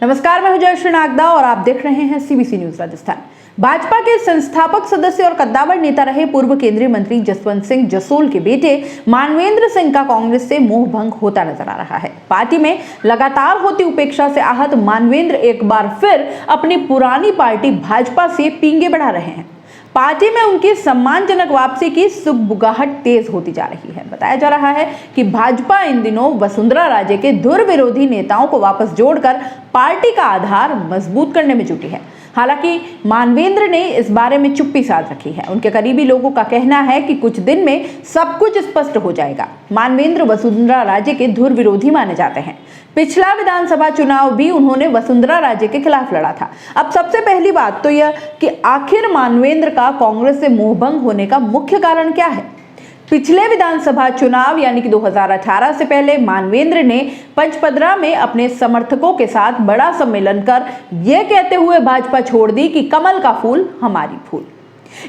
नमस्कार, मैं हूं जयश्री नागदा और आप देख रहे हैं सीबीसी न्यूज राजस्थान। भाजपा के संस्थापक सदस्य और कद्दावर नेता रहे पूर्व केंद्रीय मंत्री जसवंत सिंह जसोल के बेटे मानवेंद्र सिंह का कांग्रेस से मोह भंग होता नजर आ रहा है। पार्टी में लगातार होती उपेक्षा से आहत मानवेंद्र एक बार फिर अपनी पुरानी पार्टी भाजपा से पींगे बढ़ा रहे हैं। पार्टी में उनकी सम्मानजनक वापसी की सुगबुगाहट तेज होती जा रही है। बताया जा रहा है कि भाजपा इन दिनों वसुंधरा राजे के धुर विरोधी नेताओं को वापस जोड़कर पार्टी का आधार मजबूत करने में जुटी है। हालांकि मानवेंद्र ने इस बारे में चुप्पी साध रखी है। उनके करीबी लोगों का कहना है कि कुछ दिन में सब कुछ स्पष्ट हो जाएगा। मानवेंद्र वसुंधरा राजे के धुर विरोधी माने जाते हैं। पिछला विधानसभा चुनाव भी उन्होंने वसुंधरा राजे के खिलाफ लड़ा था। अब सबसे पहली बात तो यह कि आखिर मानवेंद्र का कांग्रेस से मोहभंग होने का मुख्य कारण क्या है। पिछले विधानसभा चुनाव यानी कि 2018 से पहले मानवेंद्र ने पंचपदरा में अपने समर्थकों के साथ बड़ा सम्मेलन कर यह कहते हुए भाजपा छोड़ दी कि कमल का फूल हमारी फूल।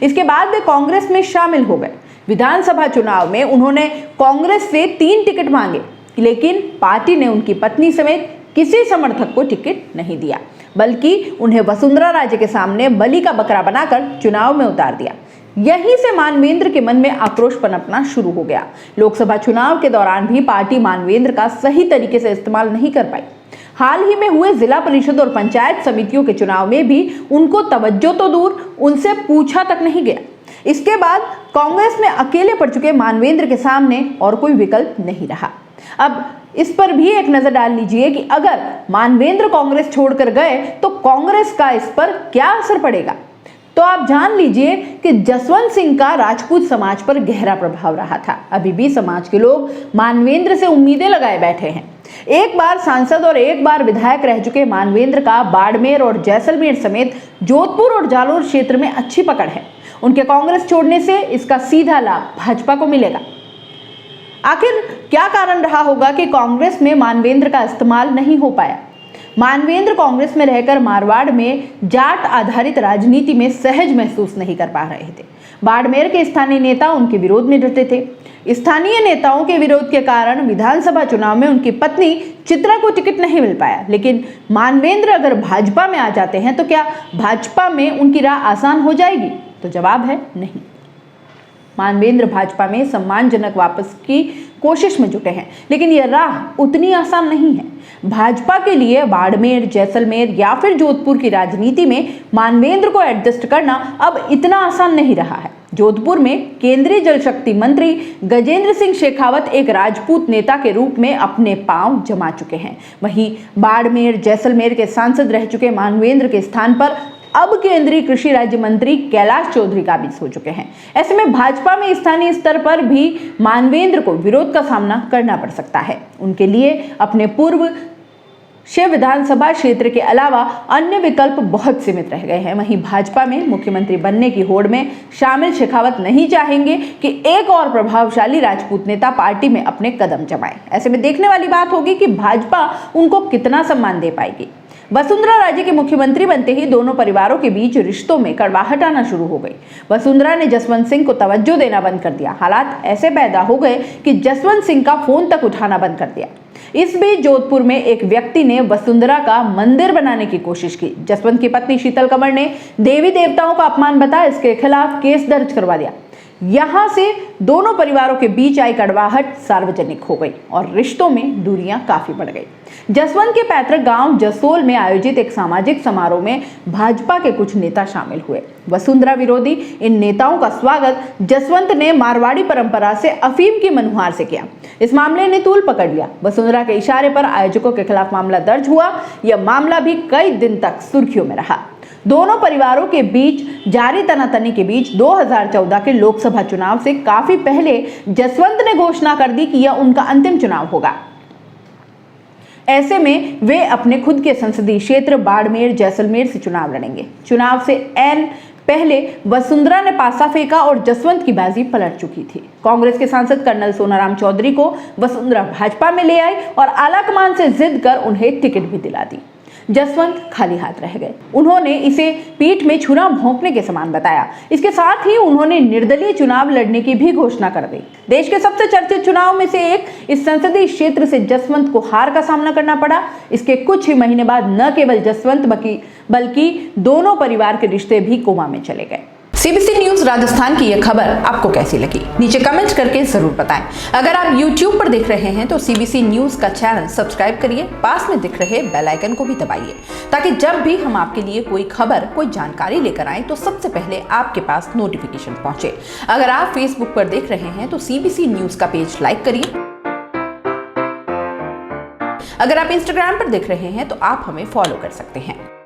इसके बाद वे कांग्रेस में शामिल हो गए। विधानसभा चुनाव में उन्होंने कांग्रेस से 3 टिकट मांगे, लेकिन पार्टी ने उनकी पत्नी समेत किसी समर्थक को टिकट नहीं दिया, बल्कि उन्हें वसुंधरा राजे के सामने बलि का बकरा बनाकर चुनाव में उतार दिया। यहीं से मानवेंद्र के मन में आक्रोश पनपना शुरू हो गया। लोकसभा चुनाव के दौरान भी पार्टी मानवेंद्र का सही तरीके से इस्तेमाल नहीं कर पाई। हाल ही में हुए जिला परिषद और पंचायत समितियों के चुनाव में भी उनको तवज्जो तो दूर, उनसे पूछा तक नहीं गया। इसके बाद कांग्रेस में अकेले पड़ चुके मानवेंद्र के सामने और कोई विकल्प नहीं रहा। अब इस पर भी एक नजर डाल लीजिए कि अगर मानवेंद्र कांग्रेस छोड़कर गए तो कांग्रेस का इस पर क्या असर पड़ेगा। तो आप जान लीजिए कि जसवंत सिंह का राजपूत समाज पर गहरा प्रभाव रहा था। अभी भी समाज के लोग मानवेंद्र से उम्मीदें लगाए बैठे हैं। एक बार सांसद और एक बार विधायक रह चुके मानवेंद्र का बाड़मेर और जैसलमेर समेत जोधपुर और जालोर क्षेत्र में अच्छी पकड़ है। उनके कांग्रेस छोड़ने से इसका सीधा लाभ भाजपा को मिलेगा। आखिर क्या कारण रहा होगा कि कांग्रेस में मानवेंद्र का इस्तेमाल नहीं हो पाया। मानवेंद्र कांग्रेस में रहकर मारवाड़ में जाट आधारित राजनीति में सहज महसूस नहीं कर पा रहे थे। बाड़मेर के स्थानीय नेता उनके विरोध में डटे थे। स्थानीय नेताओं के विरोध के कारण विधानसभा चुनाव में उनकी पत्नी चित्रा को टिकट नहीं मिल पाया। लेकिन मानवेंद्र अगर भाजपा में आ जाते हैं तो क्या भाजपा में उनकी राह आसान हो जाएगी? तो जवाब है नहीं। मानवेंद्र भाजपा में सम्मानजनक वापस की कोशिश में जुटे हैं, लेकिन यह राह उतनी आसान नहीं है। भाजपा के लिए बाड़मेर, जैसलमेर या फिर जोधपुर की राजनीति में मानवेंद्र को एडजस्ट करना अब इतना आसान नहीं रहा है। जोधपुर में केंद्रीय जल शक्ति मंत्री गजेंद्र सिंह शेखावत एक राजपूत नेता के रूप में अपने पांव जमा चुके हैं। वहीं बाड़मेर, जैसलमेर के सांसद रह चुके मानवेंद्र के स्थान पर अब केंद्रीय कृषि राज्य मंत्री कैलाश चौधरी काबिज हो चुके हैं। ऐसे में भाजपा में स्थानीय स्तर पर भी मानवेंद्र को विरोध का सामना करना पड़ सकता है। उनके लिए अपने पूर्व शिव विधानसभा क्षेत्र के अलावा अन्य विकल्प बहुत सीमित रह गए हैं। वहीं भाजपा में मुख्यमंत्री बनने की होड़ में शामिल शेखावत नहीं चाहेंगे कि एक और प्रभावशाली राजपूत नेता पार्टी में अपने कदम जमाए। ऐसे में देखने वाली बात होगी कि भाजपा उनको कितना सम्मान दे पाएगी। वसुंधरा राजे के मुख्यमंत्री बनते ही दोनों परिवारों के बीच रिश्तों में कड़वाहट आना शुरू हो गई। वसुंधरा ने जसवंत सिंह को तवज्जो देना बंद कर दिया। हालात ऐसे पैदा हो गए कि जसवंत सिंह का फोन तक उठाना बंद कर दिया। इस बीच जोधपुर में एक व्यक्ति ने वसुंधरा का मंदिर बनाने की कोशिश की। जसवंत की पत्नी शीतल कंवर ने देवी देवताओं का अपमान बता इसके खिलाफ केस दर्ज करवा दिया। यहां से दोनों परिवारों के बीच आई कड़वाहट सार्वजनिक हो गई और रिश्तों में दूरियां काफी बढ़ गई। जसवंत के पैतृक गांव जसोल में आयोजित एक सामाजिक समारोह में भाजपा के कुछ नेता शामिल हुए। वसुंधरा विरोधी इन नेताओं का स्वागत जसवंत ने मारवाड़ी परंपरा से अफीम की मनुहार से किया। इस मामले ने तूल पकड़ लिया। वसुंधरा के इशारे पर आयोजकों के खिलाफ मामला दर्ज हुआ। यह मामला भी कई दिन तक सुर्खियों में रहा। दोनों परिवारों के बीच जारी तनातनी के बीच 2014 के लोकसभा चुनाव से काफी पहले जसवंत ने घोषणा कर दी कि यह उनका अंतिम चुनाव होगा। ऐसे में वे अपने खुद के संसदीय क्षेत्र बाड़मेर, जैसलमेर से चुनाव लड़ेंगे। चुनाव से ऐन पहले वसुंधरा ने पासा फेंका और जसवंत की बाजी पलट चुकी थी। कांग्रेस के सांसद कर्नल सोनाराम चौधरी को वसुंधरा भाजपा में ले आई और आलाकमान से जिद कर उन्हें टिकट भी दिला दी। जसवंत खाली हाथ रह गए। उन्होंने इसे पीठ में छुरा भोंकने के समान बताया। इसके साथ ही उन्होंने निर्दलीय चुनाव लड़ने की भी घोषणा कर दी। देश के सबसे चर्चित चुनाव में से एक इस संसदीय क्षेत्र से जसवंत को हार का सामना करना पड़ा। इसके कुछ ही महीने बाद न केवल जसवंत बल्कि दोनों परिवार के रिश्ते भी कोमा में चले गए। सीबीसी न्यूज राजस्थान की यह खबर आपको कैसी लगी, नीचे कमेंट करके जरूर बताएं। अगर आप YouTube पर देख रहे हैं तो सीबीसी न्यूज का चैनल सब्सक्राइब करिए, पास में दिख रहे बेल आइकन को भी दबाइए, ताकि जब भी हम आपके लिए कोई खबर, कोई जानकारी लेकर आए तो सबसे पहले आपके पास नोटिफिकेशन पहुंचे। अगर आप Facebook पर देख रहे हैं तो सीबीसी न्यूज का पेज लाइक करिए। अगर आप Instagram पर देख रहे हैं तो आप हमें फॉलो कर सकते हैं।